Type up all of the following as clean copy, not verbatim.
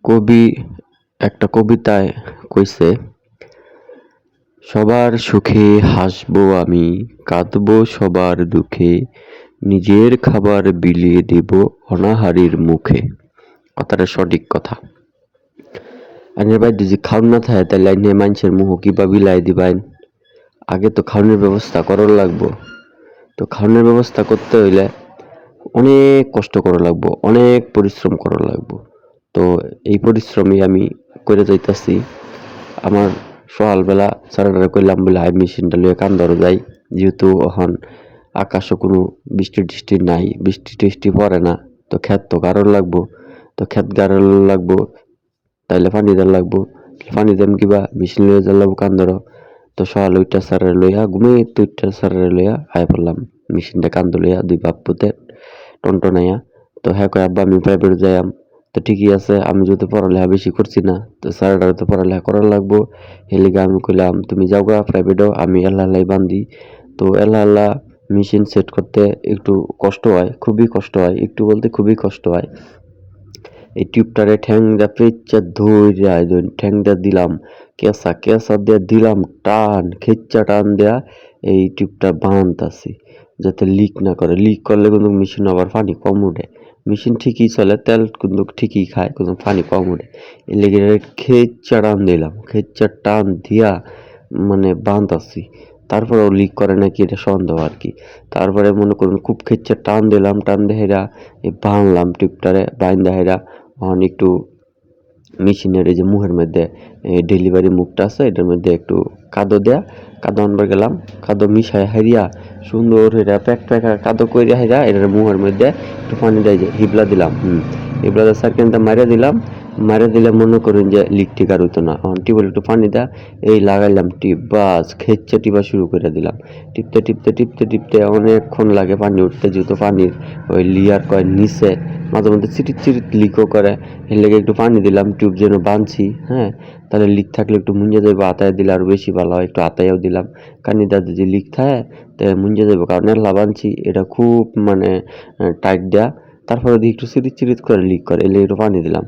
কবি একটা কবিতায় কইছে, সবার সুখে হাসবো আমি, কাঁদবো সবার দুঃখে, নিজের খাবার বিলিয়ে দেব অনাহারীর মুখে। কথাটা সঠিক কথা। আইনের ভাই যদি খাওন না থাকে তাহলে আইনে মানুষের মুখ কিবা বিলাই দিবাইন। আগে তো খাওয়ানোর ব্যবস্থা করার লাগবো। তো খাওয়ানোর ব্যবস্থা করতে হইলে অনেক কষ্ট করা লাগবো, অনেক পরিশ্রম করা লাগবো। তো এই পরিশ্রমই আমি করে যাইতাছি। আমার সকালবেলা স্যারেরা কইলাম বলে আই মেশিনটা লইয়া কান্দারও যাই, যেহেতু এখন আকাশও কোনো বৃষ্টি টিষ্টি নাই, বৃষ্টি টিষ্টি পড়ে না। তো ক্ষেত তো গাড়ন লাগবো, তো ক্ষেত গাড়ন লাগবো, তাইলে পানি দেওয়ার লাগবো, পানি দেম কিবা মেশিন লইয়া যাওয়ার লাগবো কান্দারও। তো সকালে উইটা স্যারের লইয়া ঘুমিয়ে উইটা স্যারের লইয়া আয় পড়লাম মেশিনটা কান্দ লইয়া দুই বাপ্পুতে টনটনাইয়া। তো হ্যাঁ কয় আব্বা আমি প্রাইভেট যাইয়াম। তো ঠিকই আছে, আমি যদি পড়ালেখা বেশি করছি না, তো স্যাররা তো পড়ালেখা করার লাগবো। হেলিগে আমি কইলাম তুমি যাও গা প্রাইভেটও, আমি এল্লা এল্লাই বান্ধি। তো এল্লা এল্লা মেশিন সেট করতে একটু কষ্ট হয়, খুবই কষ্ট হয়, একটু বলতে খুবই কষ্ট হয়। এই টিউবটারে ঠ্যাং দা পেঁচা ধইরা ঠ্যাং দা দিলাম, কেঁচা দিয়া দিলাম টান, খেচ্চা টান দেয়া এই টিউবটা বানতাছি যাতে লিক না করে। লিক করলে কিন্তু মেশিন আবার পানি কম উঠে। মেশিন ঠিকই চলে, তেল কিন্তু ঠিকই খায়, কিন্তু পানি কম উঠে। এর লেগে খেচ্চা টান দিলাম, খেচ্চা টান দিয়া মানে বানতাছি। তারপরেও লিক করে নাকি এটা সন্দেহ আর কি। তারপরে মনে করুন খুব খেচ্চা টান দিলাম, টান দেহেরা বানলাম টিউবটারে, বাইন্দা হেরা একটু মেশিনের এই যে মুখের মধ্যে ডেলিভারি মুখটা আছে এটার মধ্যে একটু কাদো দেয়া, কাদো আনবার গেলাম, কাদো মিশায় হারিয়া সুন্দর হইরা প্যাক কাদো কইরা হাইরা এটার মুখের মধ্যে একটু পানি দেয় যে হিবলা দিলাম। হিবলা দিয়ে সার্কেলটা মারিয়া দিলাম, মারিয়া দিলে মনে করুন যে লিক টিক আর হইতো না। টিউবের একটু পানি দেয়া, এই লাগাইলাম টিপ, বাস খেচ্চা টিপা শুরু করে দিলাম। টিপতে টিপতে টিপতে টিপতে অনেকক্ষণ লাগে পানি উঠতে, যেহেতু পানির ওই লিয়ার কয় নিচে মাঝে মধ্যে চিরিট চিরিট লিকও করে। এর লেগে একটু পানি দিলাম, টিউব যেন বাঁধছি, হ্যাঁ তাহলে লিক থাকলে একটু মুঞ্জে যাইবো, আতায় দিলে আরো বেশি ভালো হয়। একটু আতায়ও দিলাম, কানিটা যদি লিক থাকে তাহলে মুঞ্জে যাইবো, কারণ এল্লা বাঁধছি এটা খুব মানে টাইট দেয়া। তারপরে দিয়ে একটু চিরিট চিরিট করে লিক করে, এলে একটু পানি দিলাম।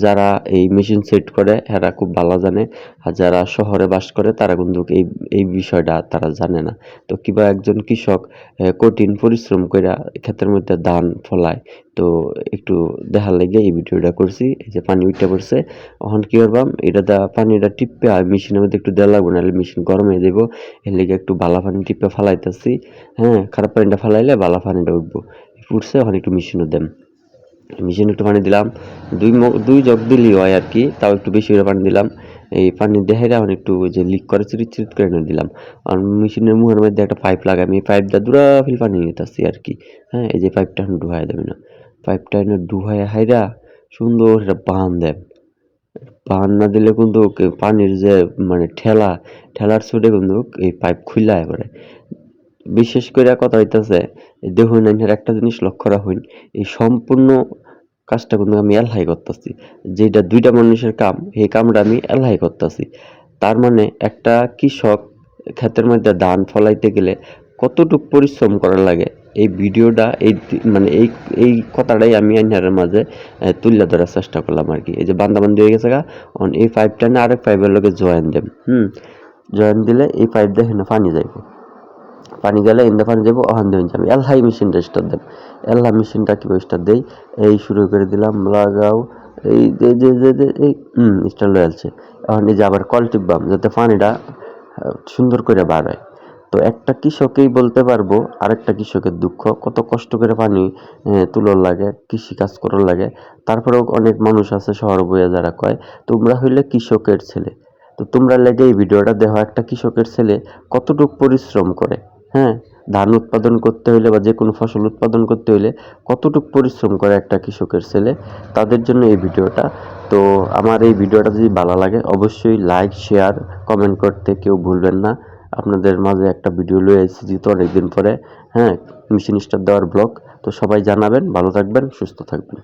যারা এই মেশিন সেট করে এরা খুব ভালো জানে, আর যারা শহরে বাস করে তারা কিন্তু এই বিষয়টা তারা জানে না। তো কিবা একজন কৃষক কঠিন পরিশ্রম কইরা ক্ষেতের মধ্যে ধান ফলায়, তো একটু দেখার লাগে এই ভিডিওটা করছি। এই যে পানি উঠে পড়ছে, এখন কি করবাম এটা দা পানিটা টিপে আর মেশিনের মধ্যে একটু দেওয়া লাগবো, নাহলে মেশিন গরম হয়ে যাবো। এর লেগে একটু বালা পানি টিপে ফালাইতেছি, হ্যাঁ খারাপ পানিটা ফালাইলে বালা পানিটা উঠবো। উঠছে, এখন একটু মেশিনও দেম, মেশিনে একটু পানি দিলাম, দুই জগ দিলেই হয় আর কি, তাও একটু বেশি করে পানি দিলাম। এই পানি দেখাইলে এখন একটু যে লিক করে চিরিট চিরিট করে এনে দিলাম। আর মেশিনের মুখের মধ্যে একটা পাইপ লাগাই, আমি এই পাইপ দিয়ে দুরা ফিল পানি নিতেছি আর কি। হ্যাঁ এই যে পাইপটা এখন ডুহাই দেবে না, পাইপটা এনে ডুহাই হাইরা সুন্দর এটা বান দেন। বান না দিলে কিন্তু পানির যে মানে ঠেলার ছুটে কিন্তু এই পাইপ খুইলা পড়ে। বিশেষ করে কথা হইতাছে দেখুন এর একটা জিনিস লক্ষ্য রাখুন, এই সম্পূর্ণ কাজটা কিন্তু আমি এলহাই করতেছি। যেটা দুইটা মানুষের কাম, এই কামটা আমি এলহাই করতেছি। তার মানে একটা কৃষক ক্ষেতের মধ্যে ধান ফলাইতে গেলে কতটুক পরিশ্রম করা লাগে, এই ভিডিওটা মানে এই কথাটাই আমি আইনারের মাঝে তুলে ধরার চেষ্টা করলাম আর কি। এই যে বান্দাবান্দি হয়ে গেছে গা, এই পাইপটা না আরেক পাইপের লগে জয়েন দেব, জয়েন দিলে এই পাইপ দিয়ে হেন পানি যাইব, পানি গেলে ইন্দা পানি যাবো, ওখান দিয়ে আমি এলহাই মেশিনটা স্টার্ট দেব। এলহা মেশিনটা কীভাবে স্টার্ট দেই, এই শুরু করে দিলাম, লাগাও, এই এই স্টার্ট লয়ে আসছে। এখন এই যে আবার কল টিপবাম যাতে পানিটা সুন্দর করে বার হয়। তো একটা কৃষকেই বলতে পারবো আরেকটা কৃষকের দুঃখ, কত কষ্ট করে পানি তুলোর লাগে, কৃষি কাজ করার লাগে। তারপরেও অনেক মানুষ আছে শহর বইয়া যারা কয় তোমরা হইলে কৃষকের ছেলে। তো তোমরা লেগে এই ভিডিওটা দেখো, একটা কৃষকের ছেলে কতটুকু পরিশ্রম করে, হ্যাঁ ধান উৎপাদন করতে হইলে বা যে কোনো ফসল উৎপাদন করতে হইলে কতটুকু পরিশ্রম করে একটা কৃষকের ছেলে, তাদের জন্য এই ভিডিওটা। তো আমার এই ভিডিওটা যদি ভালো লাগে অবশ্যই লাইক শেয়ার কমেন্ট করতে কেউ ভুলবেন না। আপনাদের মাঝে একটা ভিডিও লয়ে এসেছি যেহেতু অনেকদিন পরে, হ্যাঁ মেশিন স্টার্ট দেওয়ার ব্লগ। তো সবাই জানাবেন, ভালো থাকবেন, সুস্থ থাকবেন।